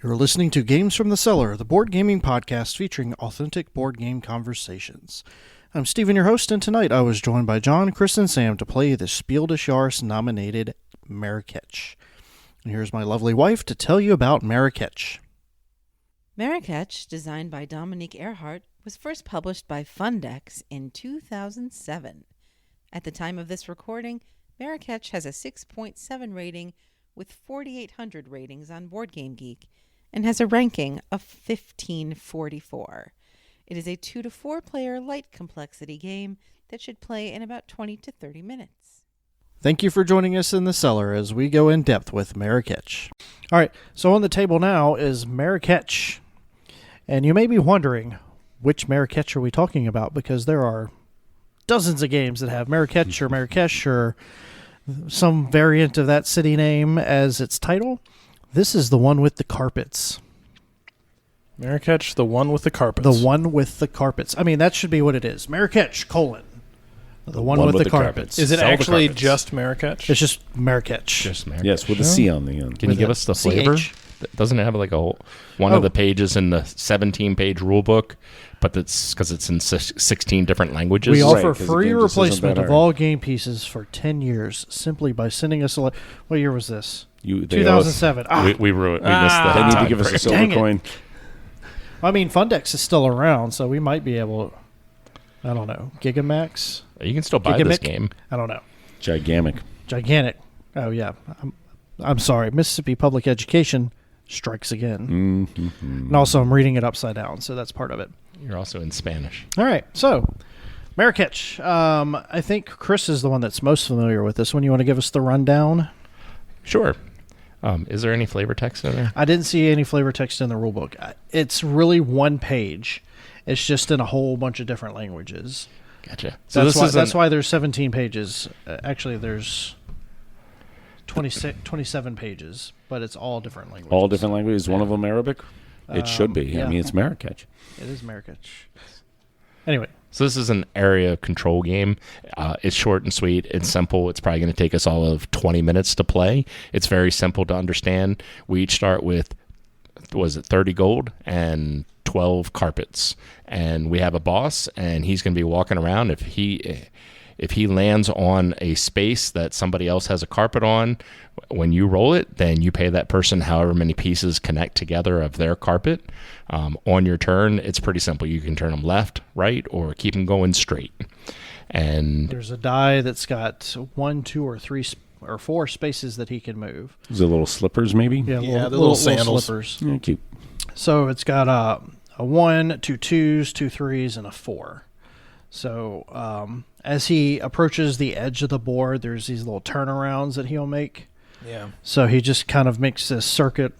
You're listening to Games from the Cellar, the board gaming podcast featuring authentic board game conversations. I'm Steven, your host, and tonight I was joined by John, Chris, and Sam to play the Spiel des Jahres nominated Marrakesh. And here's my lovely wife to tell you about Marrakesh. Marrakesh, designed by Dominique Ehrhard, was first published by Fundex in 2007. At the time of this recording, Marrakesh has a 6.7 rating with 4,800 ratings on BoardGameGeek and has a ranking of 1544. It is a 2 to 4 player light complexity game that should play in about 20 to 30 minutes. Thank you for joining us in the cellar as we go in depth with Marrakesh. All right, so on the table now is Marrakesh. And you may be wondering, which Marrakesh are we talking about? Because there are dozens of games that have Marrakesh or some variant of that city name as its title. This is the one with the carpets. Marrakesh, the one with the carpets. The one with the carpets. I mean, that should be what it is. Marrakesh, the one with the carpets. Is it actually just Marrakesh? It's just Marrakesh. Just Marrakesh. Yes, with a C on the end. Can you give us the flavor? Doesn't it have like one of the pages in the 17-page rule book, but that's because it's in 16 different languages? We offer free replacement of all game pieces for 10 years simply by sending us a... What year was this? 2007. We missed that. They need to give us a silver coin. I mean, Fundex is still around, so we might be able to, I don't know, Gigamax? You can still buy this game. I don't know. Gigantic. Oh, yeah. I'm sorry. Mississippi Public Education strikes again. Mm-hmm. And also, I'm reading it upside down, so that's part of it. You're also in Spanish. All right. So, Marrakesh. I think Chris is the one that's most familiar with this one. You want to give us the rundown? Sure. Is there any flavor text in there? I didn't see any flavor text in the rulebook. It's really one page. It's just in a whole bunch of different languages. Gotcha. So that's why there's 17 pages. Actually, there's 27 pages, but it's all different languages. All different languages. One of them Arabic? It should be. Yeah. I mean, it's Marrakesh. It is Marrakesh. Anyway. So this is an area control game. It's short and sweet. It's simple. It's probably going to take us all of 20 minutes to play. It's very simple to understand. We each start with, 30 gold and 12 carpets. And we have a boss, and he's going to be walking around. If he lands on a space that somebody else has a carpet on, when you roll it, then you pay that person however many pieces connect together of their carpet. On your turn, it's pretty simple. You can turn them left, right, or keep them going straight. And there's a die that's got 1, 2, or 3 or 4 spaces that he can move. Is it little slippers, maybe? Yeah, little sandals. Slippers. Yeah, cute. So it's got a 1, 2 2s, 2 3s, and a 4. So as he approaches the edge of the board, there's these little turnarounds that he'll make. Yeah. So he just kind of makes this circuit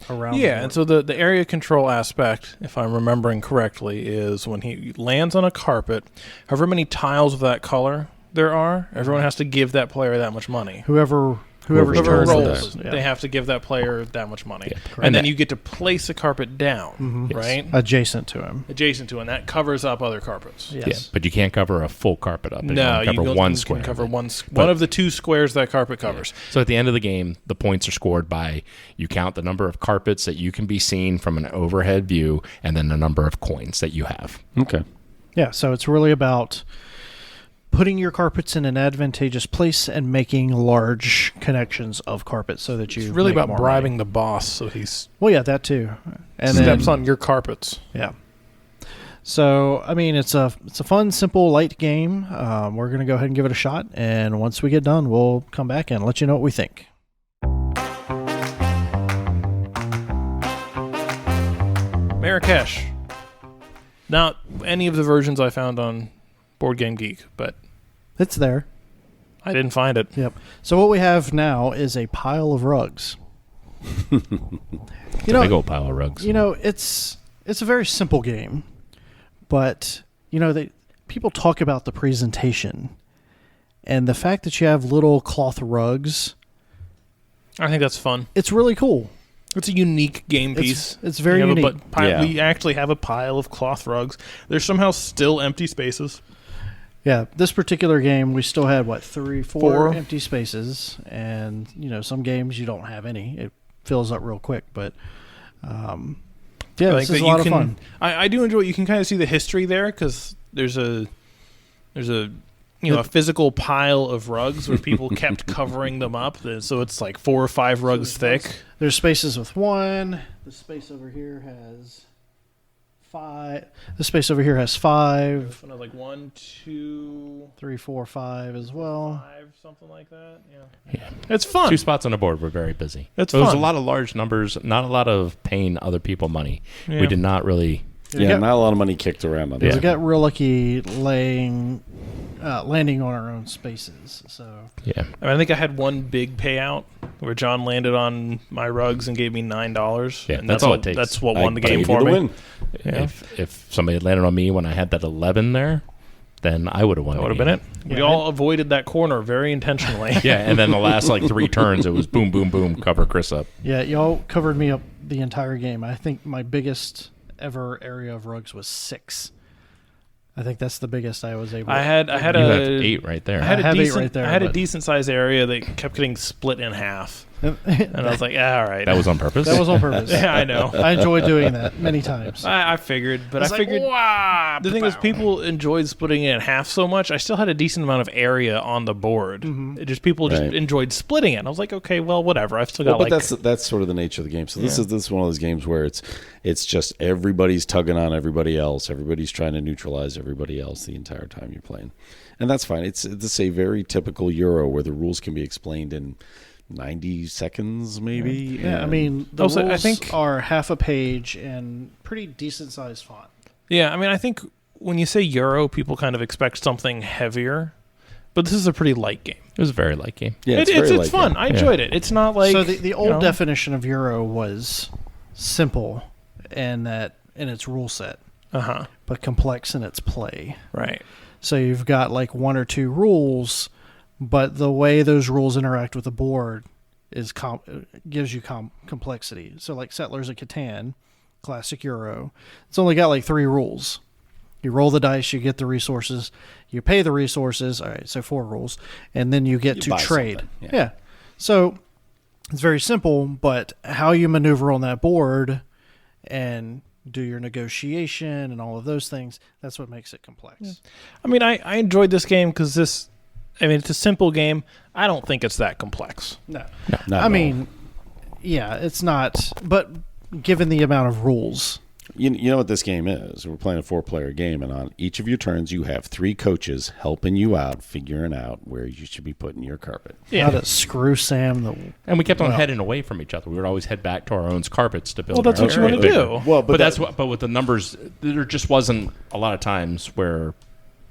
around. Yeah, and so the area control aspect, if I'm remembering correctly, is when he lands on a carpet, however many tiles of that color there are, everyone has to give that player that much money. Whoever rolls, yeah. They have to give that player that much money. Yeah, and then you get to place a carpet down, right? Adjacent to him. Adjacent to, and that covers up other carpets. Yes. yeah, but you can't cover a full carpet up. No, you can cover one square. You can cover one of the 2 squares that carpet covers. Yeah. So at the end of the game, the points are scored by you count the number of carpets that you can be seen from an overhead view, and then the number of coins that you have. Okay. Yeah, so it's really about putting your carpets in an advantageous place and making large connections of carpet so that you It's really make about more bribing money. the boss so he's Well, yeah, that too. And steps on your carpets. Yeah. So, I mean, it's a fun, simple, light game. We're going to go ahead and give it a shot, and once we get done, we'll come back and let you know what we think. Marrakesh. Not any of the versions I found on Board Game Geek, but It's there. I didn't find it. Yep. So what we have now is a pile of rugs. Big old pile of rugs. It's a very simple game, but people talk about the presentation and the fact that you have little cloth rugs. I think that's fun. It's really cool. It's a unique game piece. It's very unique. We actually have a pile of cloth rugs. There's somehow still empty spaces. Yeah, this particular game, we still had, 4 Four empty spaces. And, some games you don't have any. It fills up real quick. But Yeah, Like this is that a lot you of fun. I do enjoy. You can kind of see the history there because there's a a physical pile of rugs where people kept covering them up. So it's like 4 or 5 rugs thick. There's spaces with 1. The space over here has 5. The space over here has 5. And I was like 1, 2, 3, 4, 5 as well. 5, something like that. Yeah. It's fun. 2 spots on the board were very busy. It's There was a fun. lot of large numbers, not a lot of paying other people money. Yeah. We did not really. Yeah, not a lot of money kicked around on We this. got real lucky landing on our own spaces. So Yeah. I think I had one big payout where John landed on my rugs and gave me $9. Yeah, and that's all what, it takes. That's what I won the game gave for you the me. win. Yeah. If somebody had landed on me when I had that 11 there, then I would have won. That would have been it. We Yeah, all avoided that corner very intentionally. Yeah, and then the last 3 turns, it was boom, boom, boom, cover Chris up. yeah, y'all covered me up the entire game. I think my biggest ever area of rugs was 6. I think that's the biggest I was able. I had You have 8 right there. I had I a have 8 decent right there, I had a but- decent sized area that kept getting split in half, and I was like, all right, That was on purpose. That was on purpose. yeah, I know. I enjoy doing that many times. I figured, but I It's like, figured "Wah, the thing is, people enjoyed splitting it in half so much. I still had a decent amount of area on the board. Mm-hmm. It just people just Right. enjoyed splitting it. And I was like, okay, well, whatever. I've still Well, got but that's sort of the nature of the game. So this is one of those games where it's just everybody's tugging on everybody else. Everybody's trying to neutralize everybody else the entire time you're playing, and that's fine. It's a very typical Euro where the rules can be explained in 90 seconds, maybe. Yeah, I mean, the Also, I rules think- are half a page and pretty decent sized font. Yeah, I mean, I think when you say Euro, people kind of expect something heavier, but this is a pretty light game. It was a very light game. yeah, It's very light fun. game. I enjoyed it. It's not like So the old you know, definition of Euro was simple in its rule set, but complex in its play. right. So you've got 1 or 2 rules, but the way those rules interact with the board is gives you complexity. So like Settlers of Catan, classic Euro, it's only got 3 rules. You roll the dice, you get the resources, you pay the resources. All right, so 4 rules, and then you get You to buy trade. something, Yeah. So it's very simple, but how you maneuver on that board and do your negotiation and all of those things, that's what makes it complex. I mean, I enjoyed this game because it's a simple game. I don't think it's that complex. No. Not at I all. mean, yeah, it's not, but given the amount of rules, You know what this game is? We're playing a 4-player game, and on each of your turns, you have 3 coaches helping you out, figuring out where you should be putting your carpet. how to screw Sam And we kept on Well- heading away from each other. We would always head back to our own carpets to build. Well, that's our what you area want to bigger. do. Well, But with the numbers, there just wasn't a lot of times where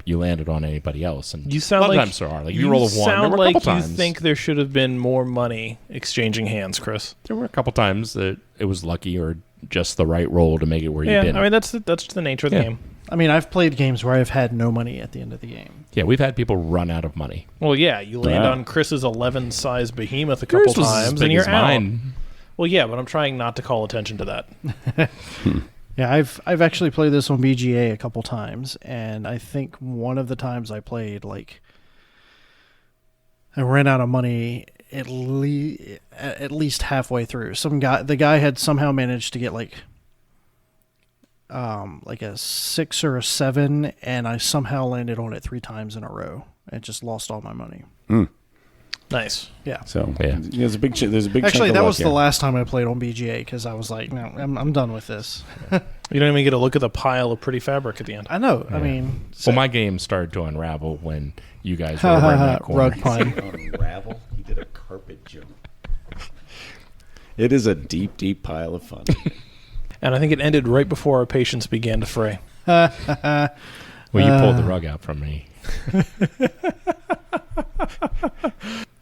you landed on anybody else. And You sound a lot like of times there are. Like you roll a 1. There Sound were a like couple you times. think there should have been more money exchanging hands, Chris. There were a couple times that it was lucky or just the right roll to make it where you Yeah, didn't. I mean that's the nature of the Yeah. game. I mean, I've played games where I've had no money at the end of the game. Yeah, we've had people run out of money. Well, yeah, you land Yeah. on Chris's 11 size behemoth a couple Yours was as times, big and you're as out. mine. Well, yeah, but I'm trying not to call attention to that. Yeah, I've actually played this on BGA a couple times, and I think one of the times I played, I ran out of money at least halfway through. The guy had somehow managed to get a 6 or a 7, and I somehow landed on it 3 times in a row and just lost all my money. Nice. Yeah. So Yeah. there's a big chunk Actually, of that luck was the here. last time I played on BGA because I was like, no, I'm done with this. You don't even get a look at the pile of pretty fabric at the end. I know. I Yeah. mean, Well, my game started to unravel when you guys were over in that corner. rug pun. Unravel. He did a carpet jump. It is a deep, deep pile of fun. And I think it ended right before our patience began to fray. Well, you pulled the rug out from me.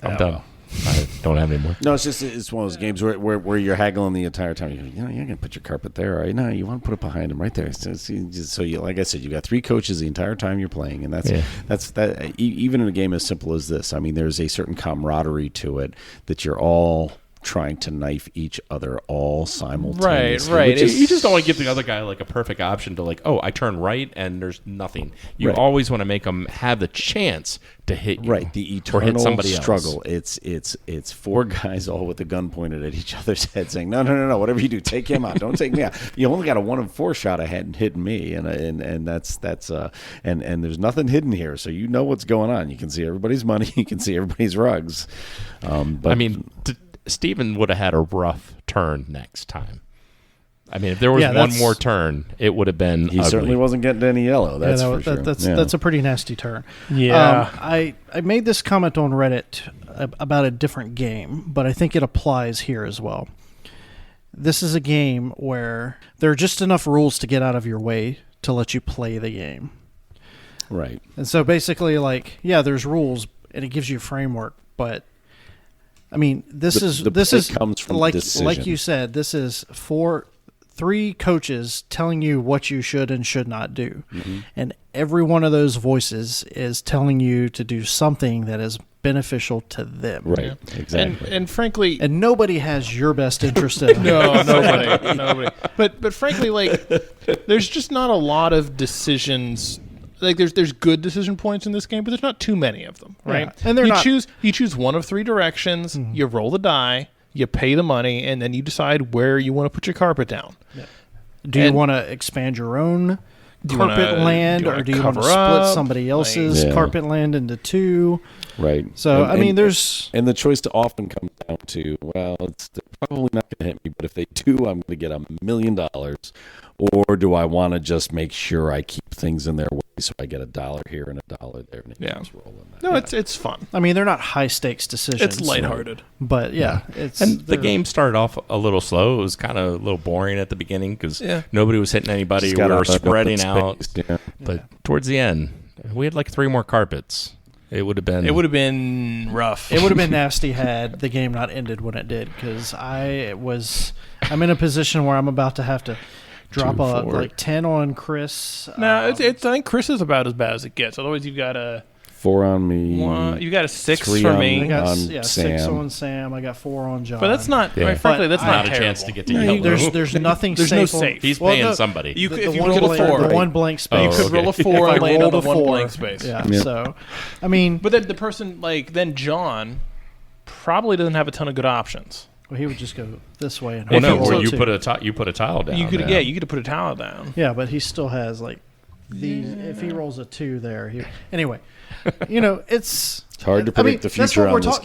I'm done. I don't have any more. No, it's one of those games where you're haggling the entire time. You're going to put your carpet there, right? No, you want to put it behind him right there. So you, like I said, you got 3 coaches the entire time you're playing, and that's even in a game as simple as this. I mean, there's a certain camaraderie to it that you're all trying to knife each other all simultaneously. Right. You just don't want to give the other guy like a perfect option to like, oh, I turn right and there's nothing. You always want to make them have the chance to hit you. Right, the or hit eternal somebody struggle. else. It's four guys all with a gun pointed at each other's head, saying, "No, whatever you do, take him out. Don't take me out. You only got a 1 in 4 shot ahead hitting me, and that's and there's nothing hidden here, so you know what's going on. You can see everybody's money, you can see everybody's rugs. But I mean, Steven would have had a rough turn next time. I mean, if there was one more turn, it would have been he ugly. certainly wasn't getting any yellow. That's for sure. That's a pretty nasty turn. Yeah. I made this comment on Reddit about a different game, but I think it applies here as well. This is a game where there are just enough rules to get out of your way to let you play the game. Right. And so basically, like, yeah, there's rules and it gives you a framework, but I mean, this is comes from like decision. like you said, this is 3 coaches telling you what you should and should not do. Mm-hmm. And every one of those voices is telling you to do something that is beneficial to them. Right, yeah. exactly. And frankly... And nobody has your best interest in No, nobody. But frankly, like, there's just not a lot of decisions... Like there's good decision points in this game, but there's not too many of them, right? Yeah. And you choose one of 3 directions, you roll the die, you pay the money, and then you decide where you want to put your carpet down. Yeah. Do you want to expand your own carpet land, or do you want to split somebody else's carpet land into 2? Right. So, I mean, there's... And the choice to often comes down to, well, they're probably not going to hit me, but if they do, I'm going to get $1 million. Or do I want to just make sure I keep things in their way so I get $1 here and $1 there? And rolling that. No, it's fun. I mean, they're not high-stakes decisions. It's lighthearted. But, it's... And the game started off a little slow. It was kind of a little boring at the beginning because nobody was hitting anybody. We were spreading out. Yeah. But towards the end, we had like 3 more carpets. It would have been rough. It would have been nasty had the game not ended when it did, because I'm in a position where I'm about to have to drop like 10 on Chris. No, I think Chris is about as bad as it gets. Otherwise, you've got a 4 on me. You got a 6 3 for on me. I got Sam. 6 on Sam. I got 4 on John. But that's not. Frankly, that's not a terrible. chance to get to yellow. There's nothing. There's safe no on- safe. He's Well, paying no, somebody. You could, the if you one roll a 4, the one blank space. you could roll a 4 and land on the 1 blank space. Yeah. Yeah. So, I mean, But then the person then John probably doesn't have a ton of good options. well, he would just go this way and Well, no, hope or so you too. put a tile down. You could you could put a towel down. Yeah, but he still has like these. If he rolls a 2 there, anyway, it's hard to predict the future on this game.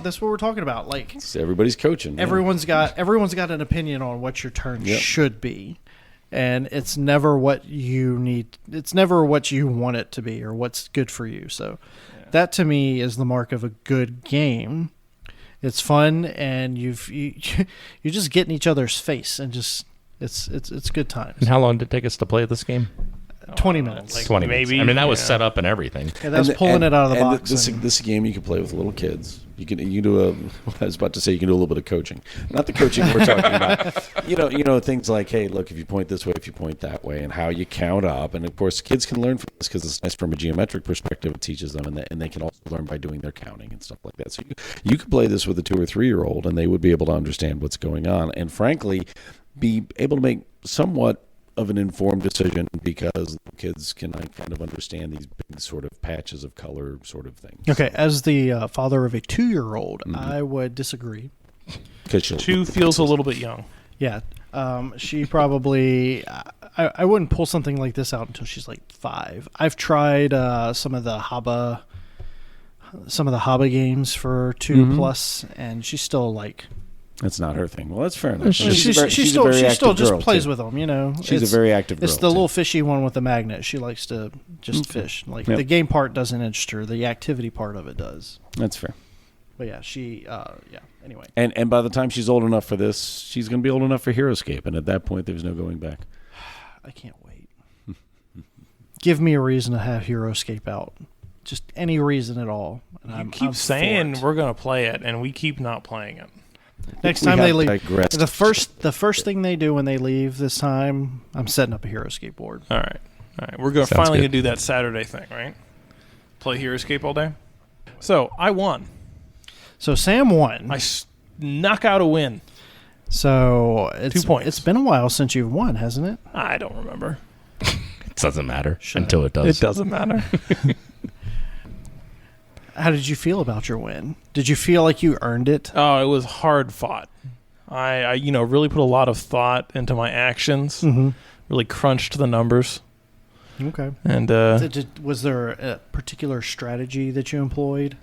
That's what we're talking about. Like, Everybody's coaching. everyone's got an opinion on what your turn should be, and it's never what you need. It's never what you want it to be or what's good for you. So, that to me is the mark of a good game. It's fun, and you just get in each other's face, and just it's good times. And how long did it take us to play this game? 20 minutes. Like 20 maybe. minutes. I mean, that was set up and everything. Yeah, that was pulling it out of the box. This is a game you can play with little kids. You can do I was about to say you can do a little bit of coaching. Not the coaching we're talking about. You know things like, hey, look, if you point this way, if you point that way, and how you count up. And of course, kids can learn from this because it's nice from a geometric perspective. It teaches them, and they can also learn by doing their counting and stuff like that. So you could play this with a 2 or 3 year old, and they would be able to understand what's going on, and frankly, be able to make somewhat of an informed decision because kids can kind of understand these big sort of patches of color sort of things. Okay, as the father of a 2-year-old, I would disagree. 2 feels a little bit young. Yeah, she probably. I wouldn't pull something like this out until she's like 5. I've tried some of the Haba games for 2 plus, and she's still like. That's not her thing. Well, that's fair enough. She still just plays with them, She's a very active girl. It's the little fishy one with the magnet. She likes to just fish. Like the game part doesn't interest her. The activity part of it does. That's fair. But yeah, she anyway. And by the time she's old enough for this, she's going to be old enough for HeroScape, and at that point, there's no going back. I can't wait. Give me a reason to have HeroScape out. Just any reason at all. And You keep saying we're going to play it, and we keep not playing it. Next time they leave, the first thing they do when they leave this time, I'm setting up a HeroScape board. All right. We're finally going to do that Saturday thing, right? Play HeroScape all day. So I won. So Sam won. knock out a win. So it's 2 points. It's been a while since you've won, hasn't it? I don't remember. It doesn't matter Shut until it does. It doesn't matter. How did you feel about your win? Did you feel like you earned it? Oh, it was hard fought. I really put a lot of thought into my actions. Mm-hmm. Really crunched the numbers. Okay. And was there a particular strategy that you employed?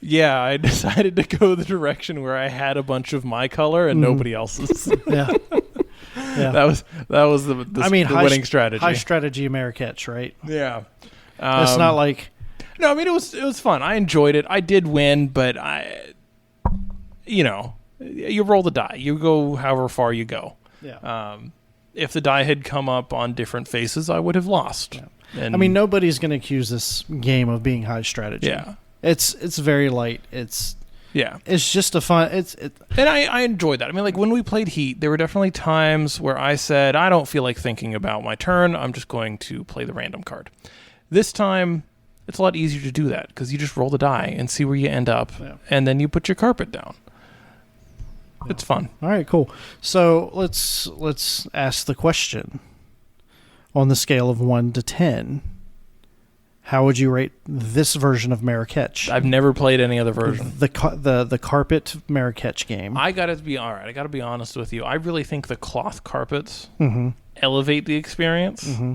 yeah, I decided to go the direction where I had a bunch of my color and nobody else's. Yeah. Yeah. That was the winning strategy. High strategy Marrakech, right? Yeah. It's not like... No, I mean, it was fun. I enjoyed it. I did win, but you roll the die. You go however far you go. Yeah. If the die had come up on different faces, I would have lost. Yeah. And I mean, nobody's going to accuse this game of being high strategy. Yeah. It's very light. It's just a fun... And I enjoyed that. I mean, like, when we played Heat, there were definitely times where I said, I don't feel like thinking about my turn. I'm just going to play the random card. This time, it's a lot easier to do that because you just roll the die and see where you end up, and then you put your carpet down. It's fun. All right, cool. So let's ask the question. On the scale of 1 to 10, how would you rate this version of Marrakech? I've never played any other version. The carpet Marrakech game. I got to be honest with you. I really think the cloth carpets Mm-hmm. elevate the experience. Mm-hmm.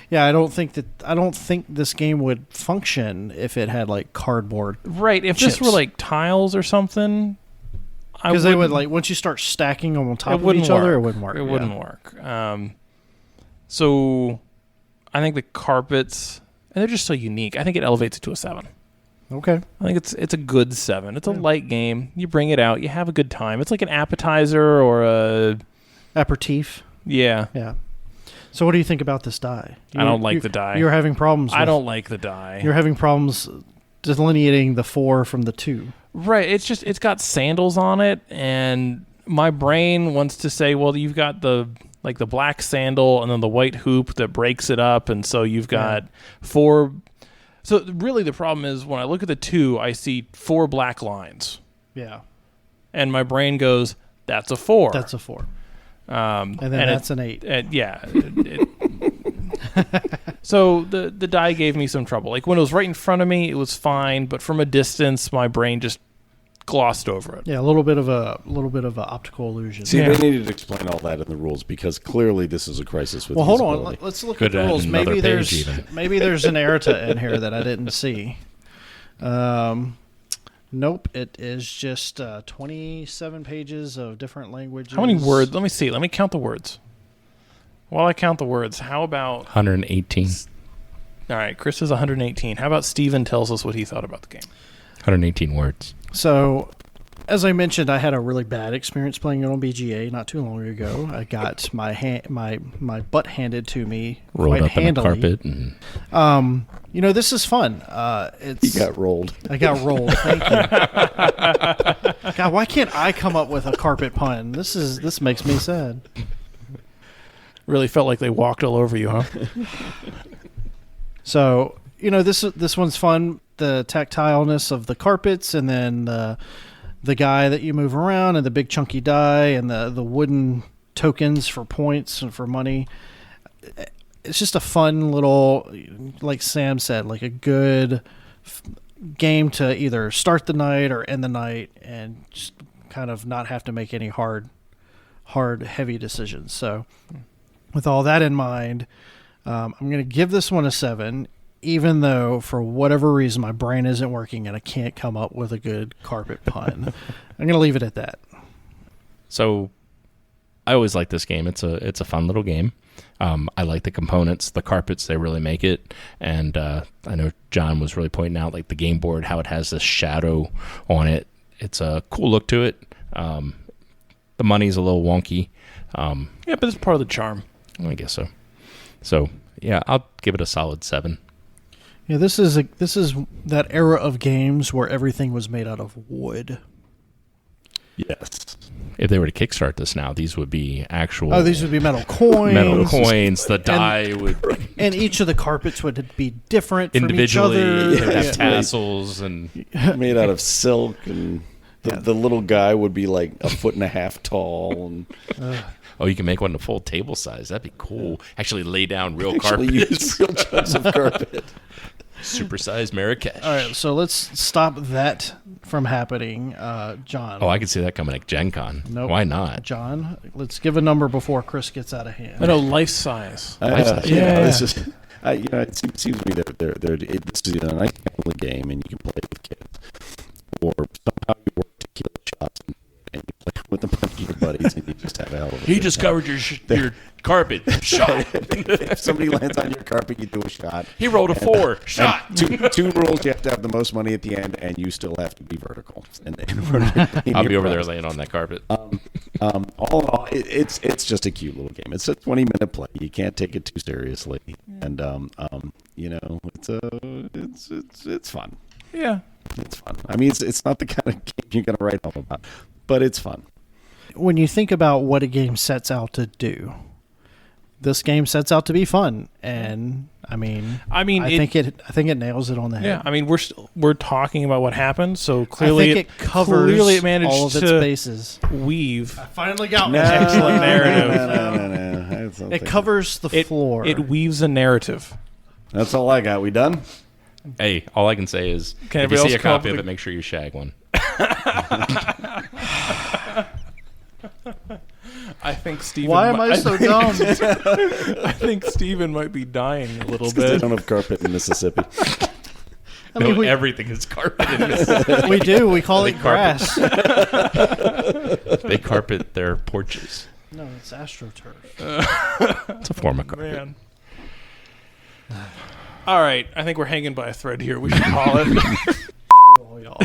Yeah, I don't think this game would function if it had like cardboard. Right. If chips. this were like tiles or something, because they would like once you start stacking them on top of each other, it wouldn't work. It wouldn't work. So I think the carpets, and they're just so unique. I think it elevates it to a 7. Okay. I think it's a good 7. It's a light game. You bring it out, you have a good time. It's like an appetizer or a aperitif. Yeah. Yeah. So what do you think about this die? I don't like the die. You're having problems. I don't like the die. You're having problems delineating the 4 from the 2. Right. It's got sandals on it, and my brain wants to say, well, you've got the black sandal and then the white hoop that breaks it up, and so you've got 4. So really the problem is when I look at the 2, I see 4 black lines. Yeah. And my brain goes, that's a 4. That's a 4. And then that's an 8. So the die gave me some trouble. Like when it was right in front of me, it was fine, but from a distance, my brain just glossed over it. Yeah, a little bit of a optical illusion. See, they needed to explain all that in the rules because clearly this is a crisis with. Well, hold on. Let's look at the rules. Maybe there's an errata in here that I didn't see. Nope, it is just 27 pages of different languages. How many words? Let me see. Let me count the words. While I count the words, how about 118? All right, Chris is 118. How about Steven tells us what he thought about the game? 118 words. So, as I mentioned, I had a really bad experience playing it on BGA not too long ago. I got my butt handed to me rolled quite up handily. in a carpet. And this is fun. He got rolled. I got rolled. Thank you. God, why can't I come up with a carpet pun? This makes me sad. Really felt like they walked all over you, huh? So, this one's fun. The tactileness of the carpets, and then the guy that you move around, and the big chunky die, and the wooden tokens for points and for money. It's just a fun little, like Sam said, like a good game to either start the night or end the night, and just kind of not have to make any hard, heavy decisions. So, with all that in mind, I'm going to give this one a 7. Even though, for whatever reason, my brain isn't working and I can't come up with a good carpet pun. I'm going to leave it at that. So, I always like this game. It's a fun little game. I like the components, the carpets, they really make it. And I know John was really pointing out like the game board, how it has this shadow on it. It's a cool look to it. The money's a little wonky. Yeah, but it's part of the charm. I guess so. So, yeah, I'll give it a solid 7. Yeah, this is that era of games where everything was made out of wood. Yes. If they were to kickstart this now, these would be actual. Oh, these would be metal coins. Metal coins. The die would. And each of the carpets would be different from each individually. other. They would have tassels and made out of silk and. The little guy would be like a foot and a half tall. And Oh, you can make one the full table size. That'd be cool. Actually lay down real actually carpet. use real chunks of carpet. Supersized Marrakesh. All right, so let's stop that from happening, John. Oh, I can see that coming at Gen Con. Nope. Why not? John, let's give a number before Chris gets out of hand. I know, life size. This is, it seems to me that this is a nice family game, and you can play with kids, or somehow you work tequila shots and you play with a bunch of your buddies, and you just have a hell of a He good just time. covered your carpet. Shot. If somebody lands on your carpet, you do a shot. He rolled a 4. Shot. And two rules: you have to have the most money at the end, and you still have to be vertical. I'll be over there laying on that carpet. All in all, it's just a cute little game. It's a 20-minute play. You can't take it too seriously, and it's fun. Yeah. It's fun. I mean, it's not the kind of game you're gonna write home about, but it's fun. When you think about what a game sets out to do, this game sets out to be fun, and I think it nails it on the head. Yeah, I mean, we're talking about what happened, so clearly I think it covers it managed all of its to bases. weave. I finally got No, excellent narrative. No. It covers the floor. It weaves a narrative. That's all I got. We done? Hey, all I can say is, Can if you everybody see a else come up copy of with it, make sure you shag one. I think Steven. Why am I so dumb? I think Steven might be dying a little Because they bit. don't have carpet in Mississippi. I mean, Everything is carpet in this. we do. We call it carpet. grass. They carpet their porches. No, it's AstroTurf. It's a form of carpet. Man. All right, I think we're hanging by a thread here. We should call it. Oh, y'all.